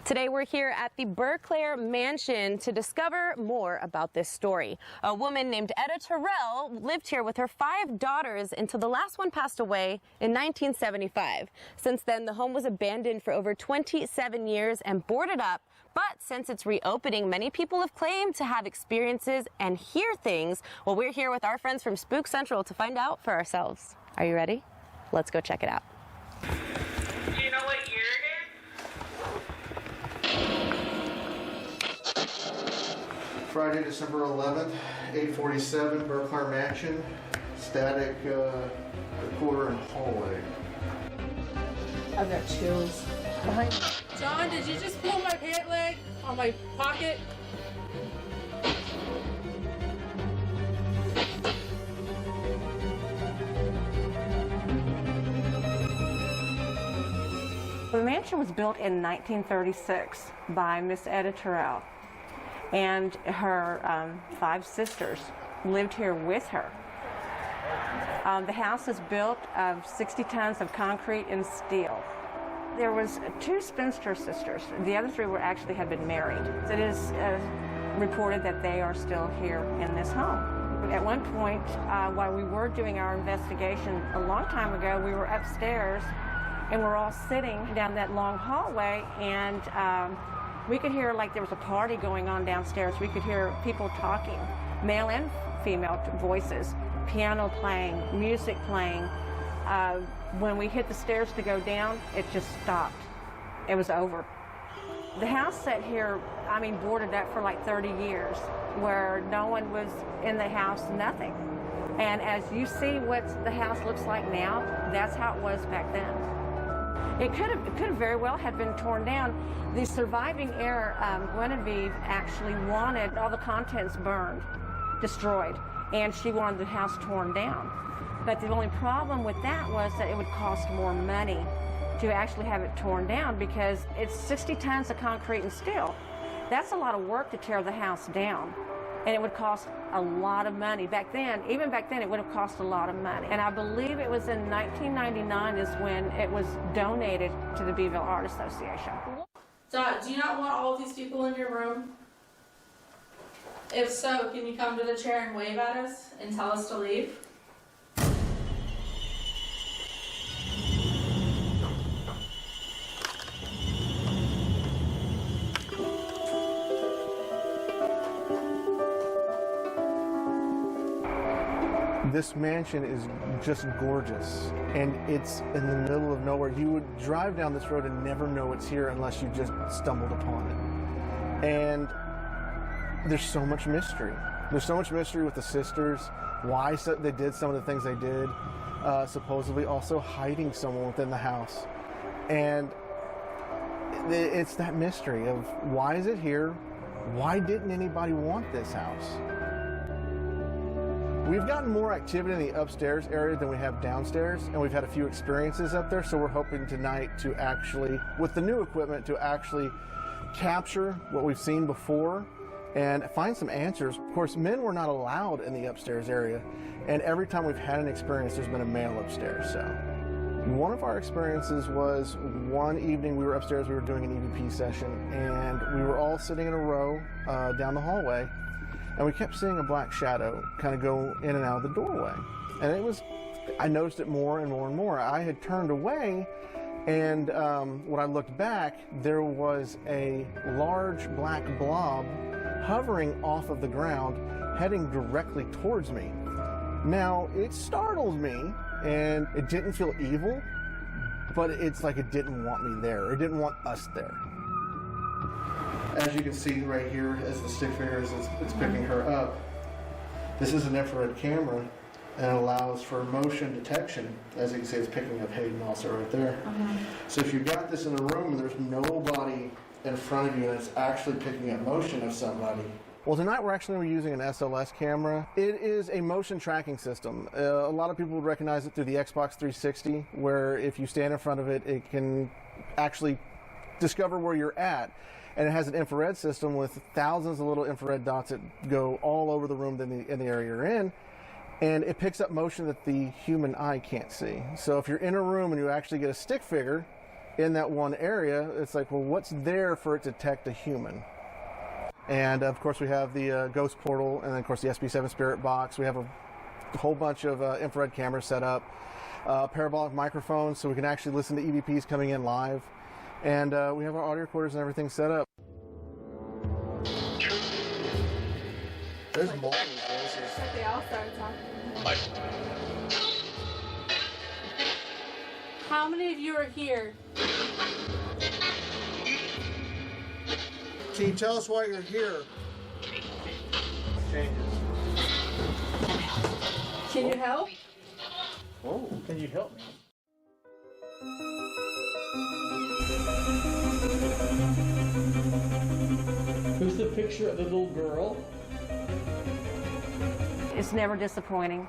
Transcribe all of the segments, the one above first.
Today we're here at the Berclair Mansion to discover more about this story. A woman named Etta Terrell lived here with her 5 daughters until the last one passed away in 1975. Since then, the home was abandoned for over 27 years and boarded up. But since its reopening, many people have claimed to have experiences and hear things. Well, we're here with our friends from Spook Central to find out for ourselves. Are you ready? Let's go check it out. Do you know what year it is? Friday, December 11th, 8:47, Berclair Mansion, static recorder and hallway. I've got chills behind me. John, did you just pull my pant leg on my pocket? The mansion was built in 1936 by Miss Etta Terrell, and her 5 sisters lived here with her. The house is built of 60 tons of concrete and steel. There was 2 spinster sisters. The other 3 had been married. It is reported that they are still here in this home. At one point, while we were doing our investigation a long time ago, we were upstairs and we're all sitting down that long hallway, and we could hear like there was a party going on downstairs. We could hear people talking, male and female voices, piano playing, music playing. When we hit the stairs to go down, it just stopped. It was over. The house sat here, boarded up for like 30 years, where no one was in the house, nothing. And as you see what the house looks like now, that's how it was back then. It could have very well had been torn down. The surviving heir, Goliad, actually wanted all the contents burned, destroyed, and she wanted the house torn down. But the only problem with that was that it would cost more money to actually have it torn down, because it's 60 tons of concrete and steel. That's a lot of work to tear the house down. And it would cost a lot of money. Back then, even back then, it would have cost a lot of money. And I believe it was in 1999 is when it was donated to the Beeville Art Association. Dad, do you not want all of these people in your room? If so, can you come to the chair and wave at us and tell us to leave? This mansion is just gorgeous, and it's in the middle of nowhere. You would drive down this road and never know it's here unless you just stumbled upon it. And there's so much mystery. There's so much mystery with the sisters, why they did some of the things they did, supposedly also hiding someone within the house. And it's that mystery of why is it here? Why didn't anybody want this house? We've gotten more activity in the upstairs area than we have downstairs, and we've had a few experiences up there, so we're hoping tonight to actually, with the new equipment, to actually capture what we've seen before and find some answers. Of course, men were not allowed in the upstairs area, and every time we've had an experience, there's been a male upstairs. So one of our experiences was one evening we were upstairs, we were doing an EVP session, and we were all sitting in a row down the hallway, and we kept seeing a black shadow kind of go in and out of the doorway. And I noticed it more and more and more. I had turned away, and when I looked back, there was a large black blob hovering off of the ground, heading directly towards me. Now, it startled me, and it didn't feel evil, but it's like it didn't want me there. It didn't want us there. As you can see right here, as the stick figure is, it's picking her up. This is an infrared camera, and it allows for motion detection. As you can see, it's picking up Hayden also right there. So if you've got this in a room and there's nobody in front of you and it's actually picking up motion of somebody. Well, tonight we're actually using an SLS camera. It is a motion tracking system. A lot of people would recognize it through the Xbox 360, where if you stand in front of it, it can actually discover where you're at. And it has an infrared system with thousands of little infrared dots that go all over the room in the area you're in. And it picks up motion that the human eye can't see. So if you're in a room and you actually get a stick figure, in that one area, it's like, well, what's there for it to detect a human? And of course we have the ghost portal, and then of course the SB7 spirit box. We have a whole bunch of infrared cameras set up, parabolic microphones so we can actually listen to EVPs coming in live, and we have our audio recorders and everything set up. There's multiple voices. They all started talking. How many of you are here? Can you tell us why you're here? Changes. Can you help? Oh, can you help me? Who's the picture of the little girl? It's never disappointing.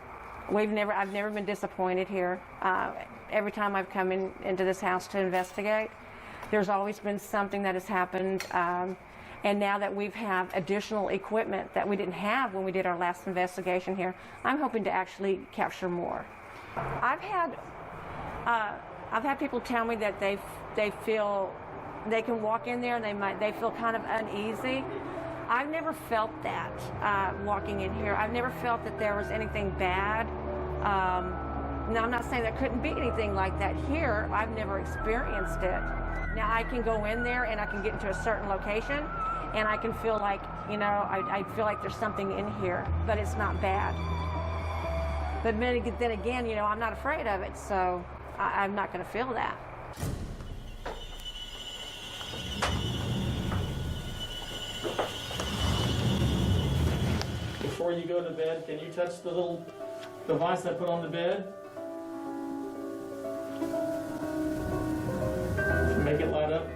I've never been disappointed here. Every time I've come into this house to investigate, there's always been something that has happened. And now that we have additional equipment that we didn't have when we did our last investigation here, I'm hoping to actually capture more. I've had people tell me that they feel they can walk in there and they feel kind of uneasy. I've never felt that walking in here. I've never felt that there was anything bad. Now, I'm not saying there couldn't be anything like that here. I've never experienced it. Now, I can go in there and I can get into a certain location and I can feel like, I feel like there's something in here, but it's not bad. But then again, I'm not afraid of it, so I'm not going to feel that. Before you go to bed, can you touch the little device I put on the bed? Make it light up.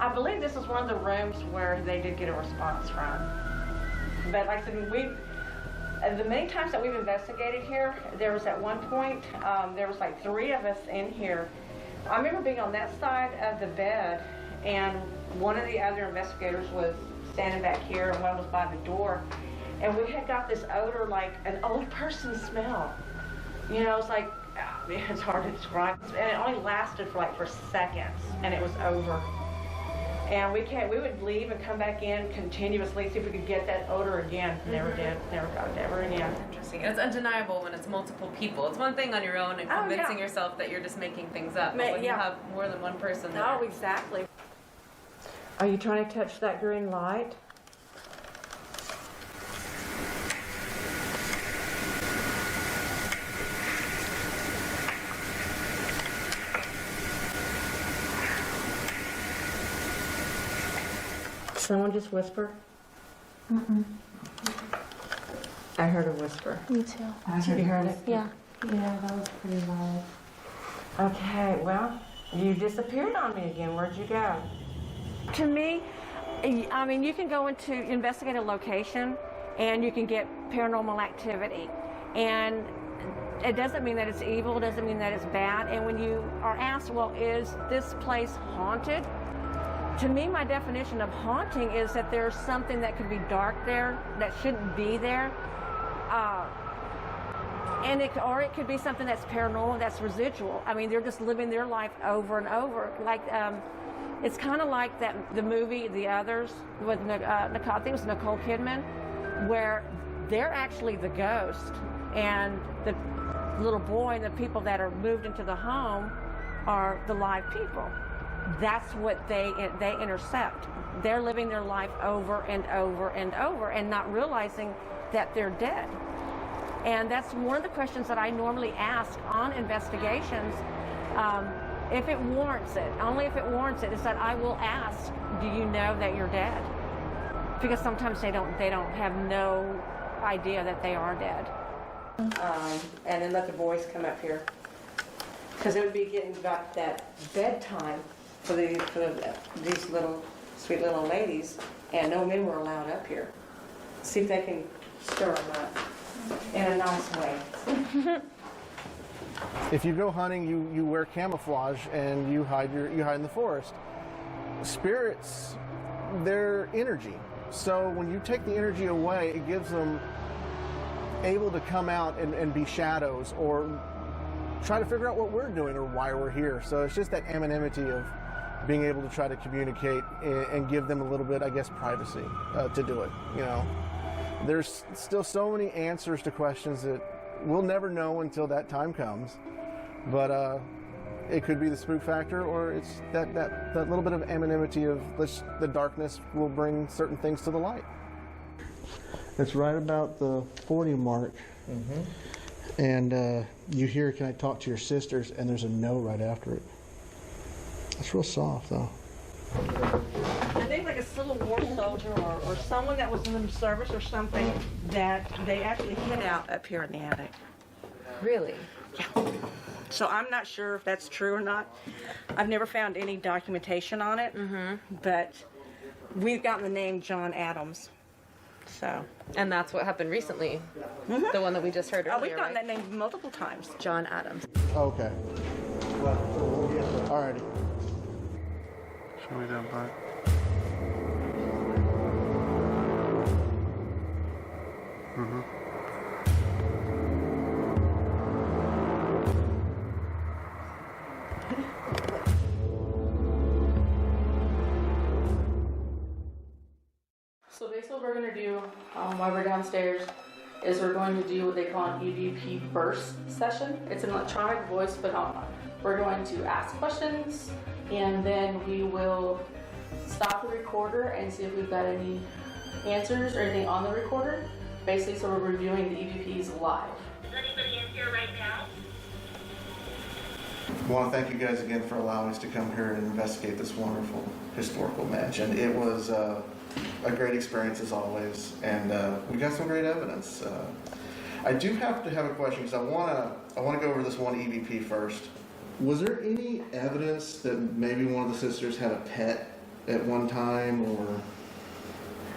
I believe this is one of the rooms where they did get a response from. But like I said, the many times that we've investigated here, there was at one point, there was like 3 of us in here. I remember being on that side of the bed, and one of the other investigators was standing back here, and one was by the door. And we had got this odor like an old person smell. It's like, it's hard to describe. And it only lasted for seconds, and it was over. And we would leave and come back in continuously, see if we could get that odor again. Never did. Never got it ever again. Interesting. It's undeniable when it's multiple people. It's one thing on your own and convincing yourself that you're just making things up. But when you have more than one person there. Oh, exactly. Are you trying to touch that green light? Someone just whisper? Mm-mm. I heard a whisper. Me too. You heard it? Yeah. Yeah, that was pretty loud. Okay, well, you disappeared on me again. Where'd you go? To me, I mean, you can go into investigate a location and you can get paranormal activity. And it doesn't mean that it's evil, it doesn't mean that it's bad. And when you are asked, well, is this place haunted? To me, my definition of haunting is that there's something that could be dark there that shouldn't be there. Or it could be something that's paranormal, that's residual. I mean, they're just living their life over and over. Like, it's kind of like the movie The Others with Nicole, I think it was Nicole Kidman, where they're actually the ghost, and the little boy and the people that are moved into the home are the live people. That's what they intercept. They're living their life over and over and over and not realizing that they're dead. And that's one of the questions that I normally ask on investigations. If it warrants it, only if it warrants it, is that I will ask, do you know that you're dead? Because sometimes they don't have no idea that they are dead. And then let the boys come up here. Because it would be getting about that bedtime for these little, sweet little ladies, and no men were allowed up here. See if they can stir them up in a nice way. If you go hunting, you wear camouflage and you hide in the forest. Spirits, they're energy. So when you take the energy away, it gives them able to come out and be shadows or try to figure out what we're doing or why we're here. So it's just that anonymity of being able to try to communicate and give them a little bit, I guess, privacy to do it. You know, there's still so many answers to questions that we'll never know until that time comes. But it could be the spook factor, or it's that little bit of anonymity of the darkness will bring certain things to the light. It's right about the 40 mark. And you hear, "Can I talk to your sisters?" And there's a no right after it. It's real soft, though. I think like a Civil War soldier or someone that was in the service or something that they actually hid out up here in the attic. Really? So I'm not sure if that's true or not. I've never found any documentation on it, but we've gotten the name John Adams. So. And that's what happened recently. The one that we just heard earlier. Oh, we've gotten right? that name multiple times. John Adams. Okay. Alrighty. Show me that back. So basically what we're going to do while we're downstairs is we're going to do what they call an EVP burst session. It's an electronic voice phenomenon. We're going to ask questions and then we will stop the recorder and see if we've got any answers or anything on the recorder. Basically, so we're reviewing the EVPs live. Is anybody in here right now? I want to thank you guys again for allowing us to come here and investigate this wonderful historical mansion. It was a great experience as always, and we got some great evidence. I do have to have a question because I want to go over this one EVP first. Was there any evidence that maybe one of the sisters had a pet at one time, or?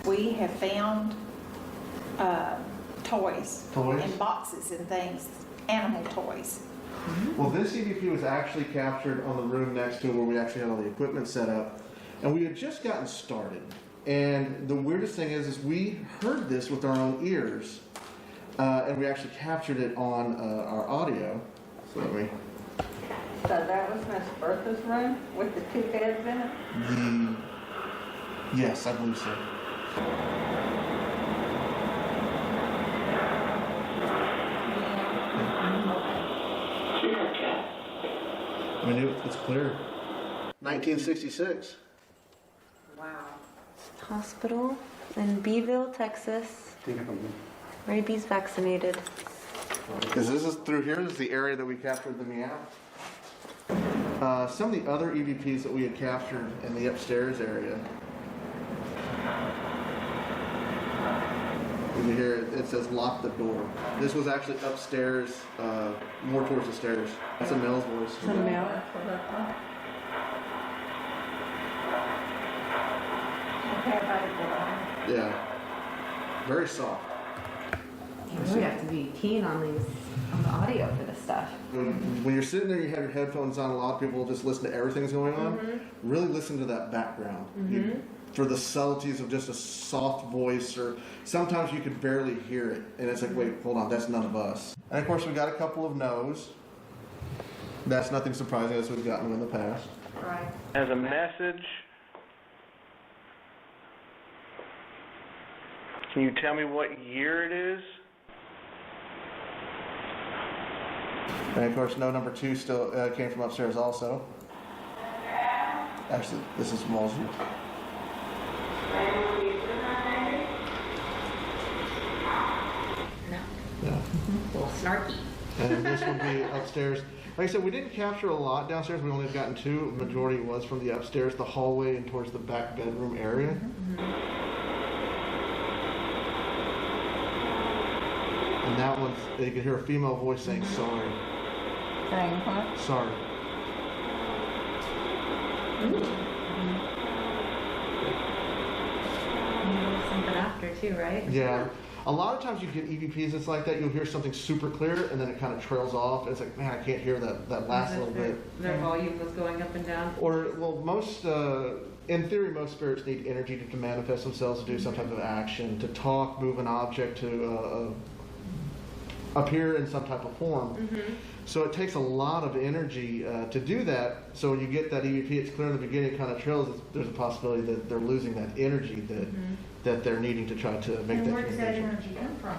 We have found toys Toys? and boxes and things, animal toys. Well, this EVP was actually captured on the room next to where we actually had all the equipment set up, and we had just gotten started. And the weirdest thing is we heard this with our own ears, and we actually captured it on our audio. So let me. So that was Miss Bertha's room with the 2 beds in it? Yes, I believe so. I mean, it's clear. 1966. Wow. Hospital in Beeville, Texas. Rabies vaccinated. Because this is through here, this is the area that we captured the meow. Some of the other EVPs that we had captured in the upstairs area. You can hear it says lock the door. This was actually upstairs, more towards the stairs. That's a male's voice. It's a male. Yeah. Very soft. You really have to be keen on the audio for this stuff. When you're sitting there, you have your headphones on. A lot of people just listen to everything's going on. Really listen to that background for the subtleties of just a soft voice, or sometimes you could barely hear it, and it's like, wait, hold on, that's none of us. And of course, we got a couple of no's. That's nothing surprising, as we've gotten in the past. Right. As a message, can you tell me what year it is? And of course, no number 2 still came from upstairs also. Actually, this is Walsall. No. Yeah. A little snarky. And this would be upstairs. Like I said, we didn't capture a lot downstairs. We only gotten 2. The majority was from the upstairs, the hallway, and towards the back bedroom area. And that one, you could hear a female voice saying sorry. Saying what? Sorry. Something after too, right? Yeah. A lot of times you get EVPs, it's like that. You'll hear something super clear, and then it kind of trails off. It's like, man, I can't hear that last little bit. Their volume was going up and down. Or, well, most, in theory, most spirits need energy to manifest themselves, to do some type of action, to talk, move an object, to appear in some type of form. So it takes a lot of energy to do that. So when you get that EVP, it's clear in the beginning, it kind of trails. There's a possibility that they're losing that energy that they're needing to try to make And that where does that communication. energy come from?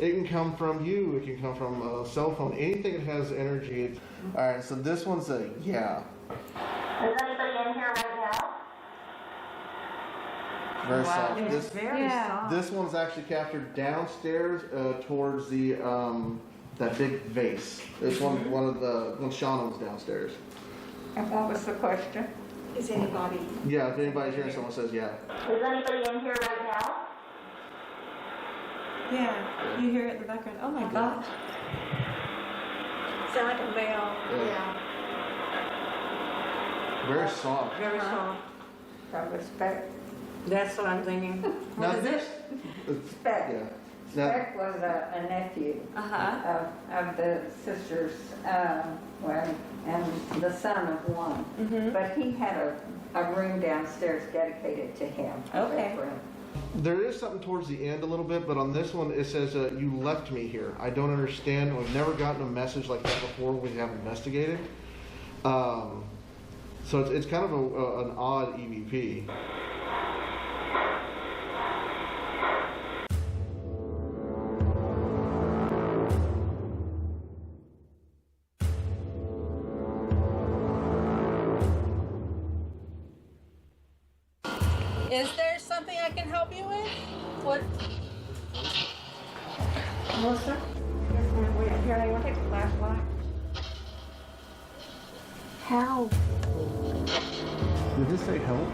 It can come from you. It can come from a cell phone. Anything that has energy. All right. So this one's a yeah. Is anybody in here right now? Very soft. It's very soft. This one's actually captured downstairs towards the that big vase. This one when Shauna was downstairs. And what was the question? Is anybody? Yeah, if anybody's here and someone says yeah. Is anybody in here right now? Yeah, you hear it in the background. Oh my God. Sound like a bell. Yeah. Very soft. Very soft. Probably Speck. That's what I'm thinking. Now What is this, it? Speck. yeah. Now, Speck was a nephew Uh-huh. of the sisters, and the son of one. But he had a room downstairs dedicated to him. Okay. that room. there is something towards the end a little bit, but on this one it says you left me here. I don't understand. We've never gotten a message like that before. We have investigated. So it's kind of an odd EVP. Is there something I can help you with? What? Melissa? Yes, ma'am. Wait, here, I want to take the flashlight. How? Did this say help?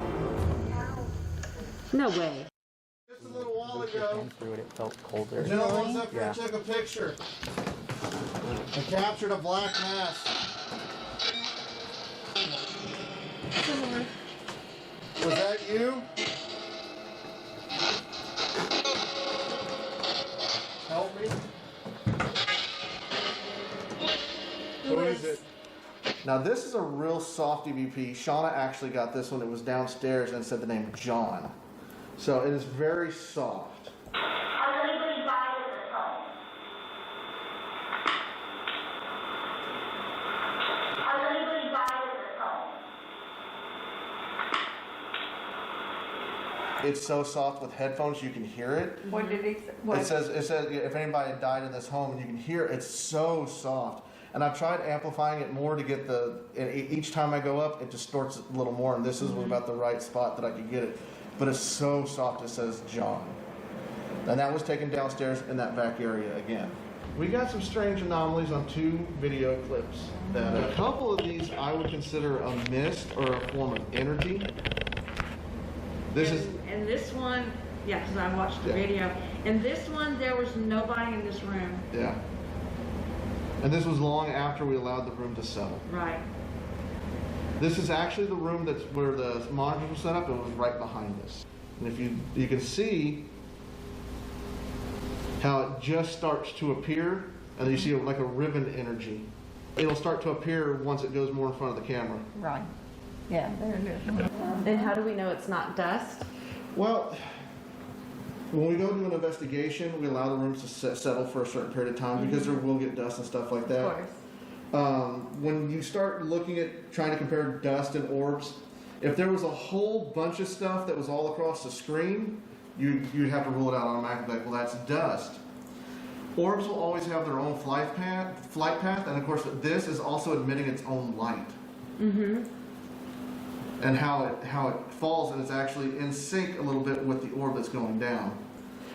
No way. Just a little while ago, Through it, it felt colder. a gentleman was up here and took a picture and captured a black mass. Was that you? Help me. Who is it? Now this is a real soft EVP. Shauna actually got this one. It was downstairs and said the name John. So it is very soft. Has anybody died in this home? Has anybody died in this home? It's so soft with headphones you can hear it. What did he say? It says if anybody had died in this home and you can hear it, it's so soft. And I've tried amplifying it more to get each time I go up, it distorts it a little more, and this is about the right spot that I could get it. But it's so soft, it says John. And that was taken downstairs in that back area again. We got some strange anomalies on 2 video clips. That a couple of these I would consider a mist or a form of energy. And this one, yeah, because I watched the Yeah. video. In this one, there was nobody in this room. Yeah. And this was long after we allowed the room to settle. Right. This is actually the room that's where the monitors were set up. It was right behind us. And if you can see how it just starts to appear, and you see like a ribbon energy. It'll start to appear once it goes more in front of the camera. Right. Yeah, there it is. And how do we know it's not dust? Well, when we go do an investigation, we allow the rooms to settle for a certain period of time because there will get dust and stuff like that. Of course. When you start looking at trying to compare dust and orbs, if there was a whole bunch of stuff that was all across the screen, you'd have to rule it out automatically. Like, well, that's dust. Orbs will always have their own flight path, and of course, this is also emitting its own light. Mm-hmm. And how it falls, and it's actually in sync a little bit with the orb that's going down.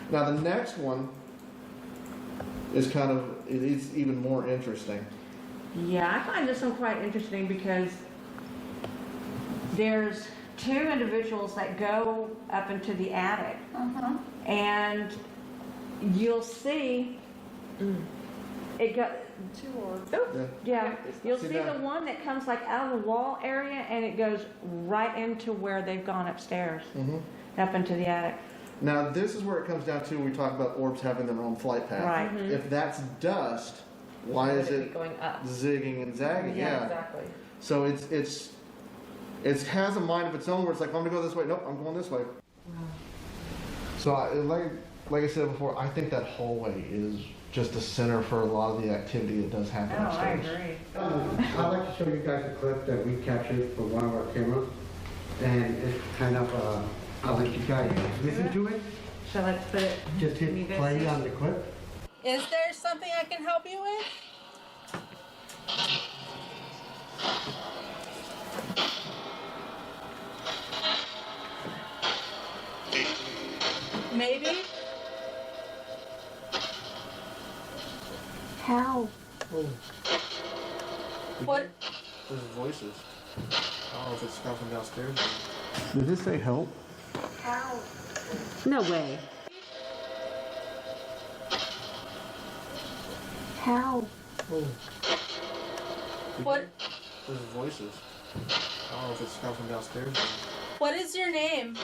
Now the next one is it's even more interesting. Yeah, I find this one quite interesting because there's 2 individuals that go up into the attic, and you'll see it go. 2 orbs. Yeah, you'll See see that? the one that comes like out of the wall area, and it goes right into where they've gone upstairs, up into the attic. Now this is where it comes down to when we talk about orbs having their own flight path. Right. If that's dust, why is Would be it going up? zigging and zagging? Yeah. Exactly. So it has a mind of its own where it's like, I'm gonna go this way. Nope, I'm going this way. Wow. So like I said before, I think that hallway is just a center for a lot of the activity that does happen upstairs. I'd like to show you guys a clip that we captured for one of our cameras, and it's kind of, I'll let you guys listen to it. So let's put it. Just hit play on the clip. Is there something I can help you with? Maybe? How? What? There's voices. I don't know if it's coming from downstairs. Did this say help? How? No way. How? What? There's voices. I don't know if it's coming from downstairs. What is your name?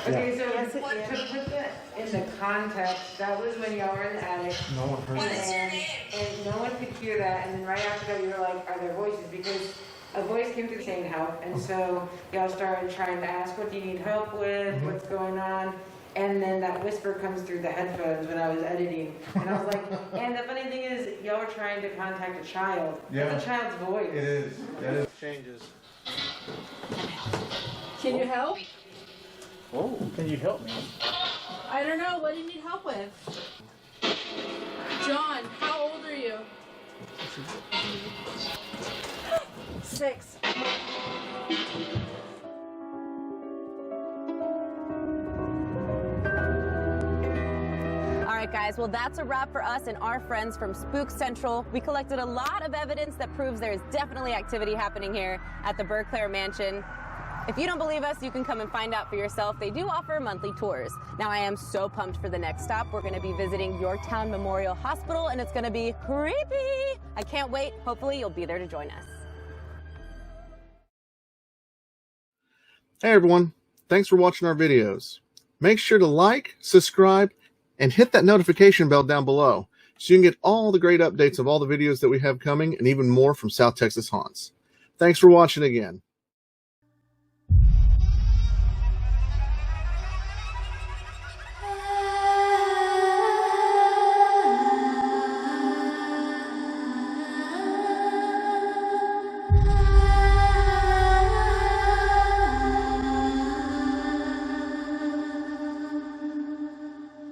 Okay, so to put that in the context, that was when y'all were in the attic. No one heard What that. is your name? And no one could hear that, and then right after that you were like, are there voices? Because a voice came through saying help, and so y'all started trying to ask, what do you need help with, what's going on? And then that whisper comes through the headphones when I was editing. And I was like, and the funny thing is, y'all were trying to contact a child. Yeah. That's a child's voice. It is. That is. Changes. Can you help? Oh, can you help me? I don't know. What do you need help with? John, how old are you? 6. All right, guys, well, that's a wrap for us and our friends from Spook Central. We collected a lot of evidence that proves there is definitely activity happening here at the Berclair Mansion. If you don't believe us, you can come and find out for yourself. They do offer monthly tours. Now, I am so pumped for the next stop. We're going to be visiting Yorktown Memorial Hospital, and it's going to be creepy. I can't wait. Hopefully, you'll be there to join us. Hey everyone, thanks for watching our videos. Make sure to like, subscribe, and hit that notification bell down below so you can get all the great updates of all the videos that we have coming and even more from South Texas Haunts. Thanks for watching again.